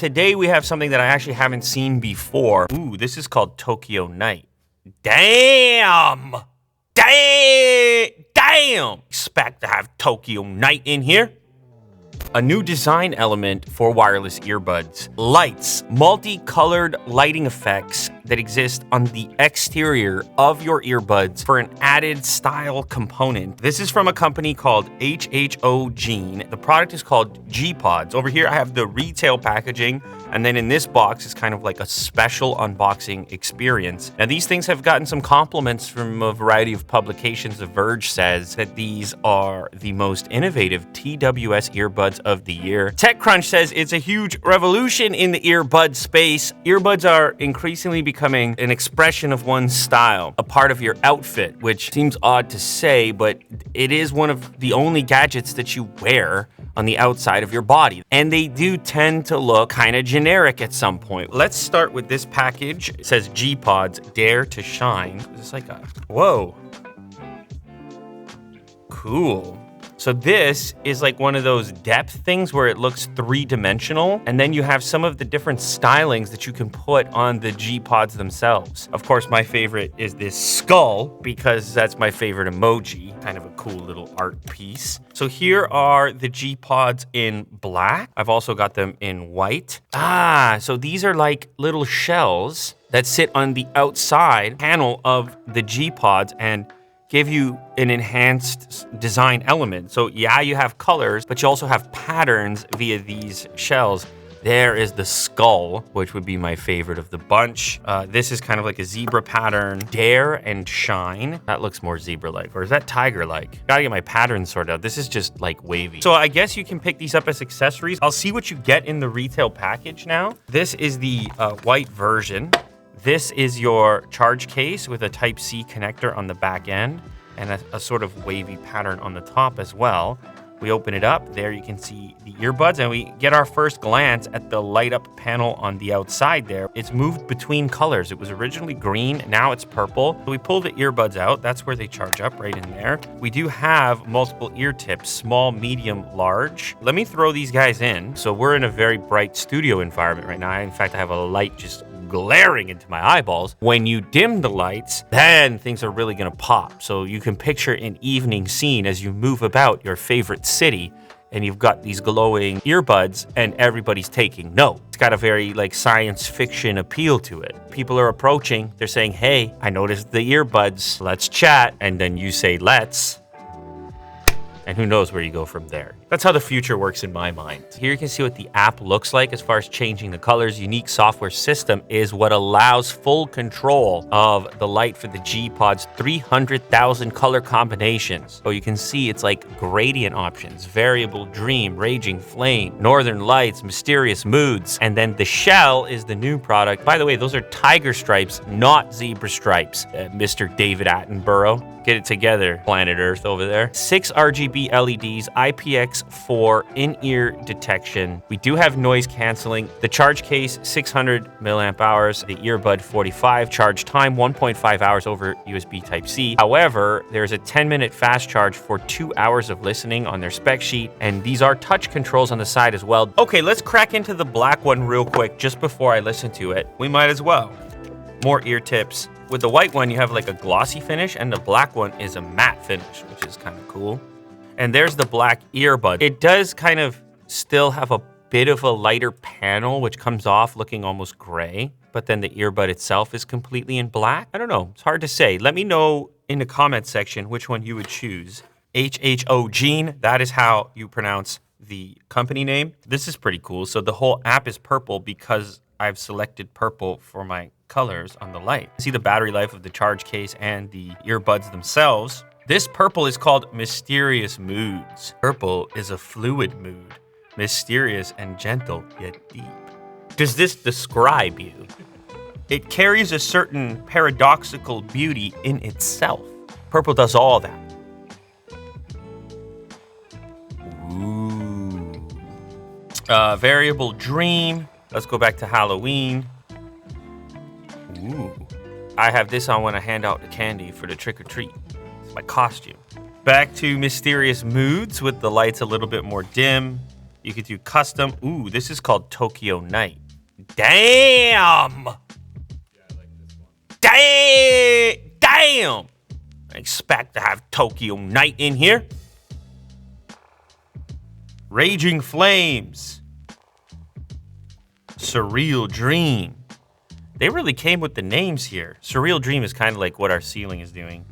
today we have something that I actually haven't seen before. Ooh, this is called Tokyo Night. Damn! Damn! Expect to have Tokyo Night in here. A new design element for wireless earbuds. Lights, multicolored lighting effects that exist on the exterior of your earbuds for an added style component. This is from a company called HHOGene. The product is called GPods. Over here I have the retail packaging, and then in this box is kind of like a special unboxing experience. Now these things have gotten some compliments from a variety of publications. The Verge says that these are the most innovative TWS earbuds of the year. TechCrunch says it's a huge revolution in the earbud space. Earbuds are increasingly becoming an expression of one's style, a part of your outfit, which seems odd to say, but it is one of the only gadgets that you wear on the outside of your body. And they do tend to look kind of generic at some point. Let's start with this package. It says GPods, Dare to Shine. It's like a, whoa. Cool. So this is like one of those depth things where it looks three-dimensional, and then you have some of the different stylings that you can put on the GPods themselves. Of course, my favorite is this skull, because that's my favorite emoji. Kind of a cool little art piece. So here are the GPods in black. I've also got them in white. So these are like little shells that sit on the outside panel of the GPods and give you an enhanced design element. So yeah, you have colors, but you also have patterns via these shells. There is the skull, which would be my favorite of the bunch. This is kind of like a zebra pattern. Dare and Shine. That looks more zebra-like, or is that tiger-like? Gotta get my pattern sorted out. This is just like wavy. So I guess you can pick these up as accessories. I'll see what you get in the retail package now. This is the white version. This is your charge case with a Type-C connector on the back end and a sort of wavy pattern on the top as well. We open it up. There you can see the earbuds, and we get our first glance at the light up panel on the outside there. It's moved between colors. It was originally green, now it's purple. So we pull the earbuds out. That's where they charge up, right in there. We do have multiple ear tips, small, medium, large. Let me throw these guys in. So we're in a very bright studio environment right now. In fact, I have a light just glaring into my eyeballs. When you dim the lights, then things are really gonna pop. So you can picture an evening scene as you move about your favorite city, and you've got these glowing earbuds and everybody's taking note. It's got a very like science fiction appeal to it. People are approaching, they're saying, hey, I noticed the earbuds, let's chat. And then you say, let's. And who knows where you go from there. That's how the future works in my mind. Here you can see what the app looks like as far as changing the colors. Unique software system is what allows full control of the light for the GPods, 300,000 color combinations. So you can see it's like gradient options, variable dream, raging flame, northern lights, mysterious moods. And then the shell is the new product. By the way, those are tiger stripes, not zebra stripes, Mr. David Attenborough. Get it together, planet Earth over there. 6 RGB LEDs, IPX4 in-ear detection. We do have noise canceling. The charge case, 600 milliamp hours. The earbud, 45. Charge time, 1.5 hours over USB Type-C. However, there's a 10-minute fast charge for 2 hours of listening on their spec sheet. And these are touch controls on the side as well. Okay, let's crack into the black one real quick just before I listen to it. We might as well. More ear tips. With the white one, you have like a glossy finish, and the black one is a matte finish, which is kind of cool. And there's the black earbud. It does kind of still have a bit of a lighter panel, which comes off looking almost gray, but then the earbud itself is completely in black. I don't know, it's hard to say. Let me know in the comment section which one you would choose. HHOGene, that is how you pronounce the company name. This is pretty cool. So the whole app is purple because I've selected purple for my colors on the light. See the battery life of the charge case and the earbuds themselves. This purple is called Mysterious Moods. Purple is a fluid mood, mysterious and gentle yet deep. Does this describe you? It carries a certain paradoxical beauty in itself. Purple does all that. Ooh. Variable dream. Let's go back to Halloween. Ooh. I have this on when I hand out the candy for the trick-or-treat. It's my costume. Back to Mysterious Moods with the lights a little bit more dim. You could do custom. Ooh, this is called Tokyo Night. Damn! Yeah, I like this one. Damn! I expect to have Tokyo Night in here. Raging Flames. Surreal Dream. They really came with the names here. Surreal Dream is kind of like what our ceiling is doing.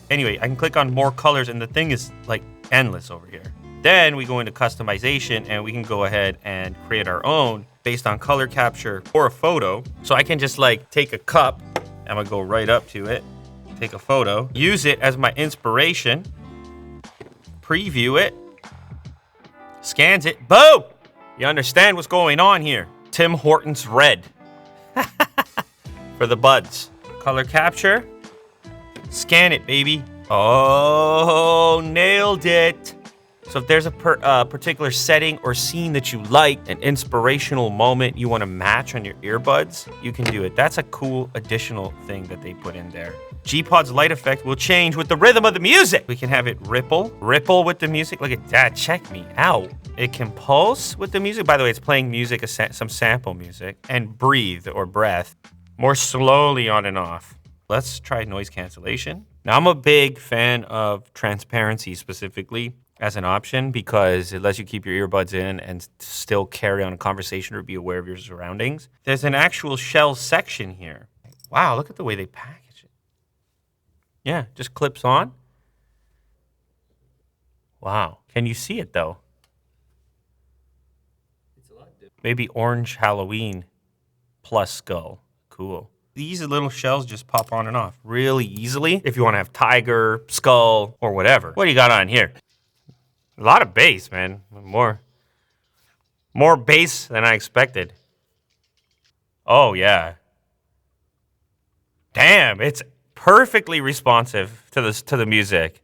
Anyway, I can click on more colors and the thing is like endless over here. Then we go into customization and we can go ahead and create our own based on color capture or a photo. So I can just like take a cup, I'm gonna go right up to it, take a photo, use it as my inspiration, preview it, scans it, boom! You understand what's going on here. Tim Hortons Red. For the buds. Color capture. Scan it, baby. Oh, nailed it. So if there's a particular setting or scene that you like, an inspirational moment you want to match on your earbuds, you can do it. That's a cool additional thing that they put in there. GPods light effect will change with the rhythm of the music. We can have it ripple with the music. Look at that, check me out. It can pulse with the music. By the way, it's playing music, some sample music, and breathe or breath more slowly on and off. Let's try noise cancellation. Now, I'm a big fan of transparency specifically as an option because it lets you keep your earbuds in and still carry on a conversation or be aware of your surroundings. There's an actual shell section here. Wow, look at the way they package it. Yeah, just clips on. Wow. Can you see it though? It's a lot different. Maybe orange Halloween plus skull. Cool. These little shells just pop on and off really easily if you want to have tiger, skull, or whatever. What do you got on here? A lot of bass, man. More bass than I expected. Oh, yeah. Damn, it's perfectly responsive to the music.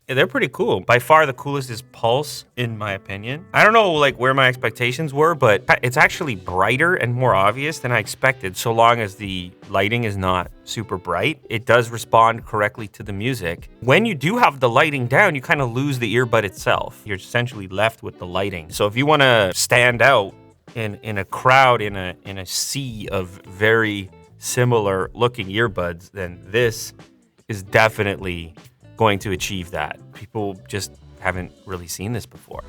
Yeah, they're pretty cool. By far the coolest is Pulse, in my opinion. I don't know like where my expectations were, but it's actually brighter and more obvious than I expected, so long as the lighting is not super bright. It does respond correctly to the music. When you do have the lighting down, you kind of lose the earbud itself. You're essentially left with the lighting. So if you want to stand out in a crowd, in a sea of very similar looking earbuds, then this is definitely going to achieve that. People just haven't really seen this before.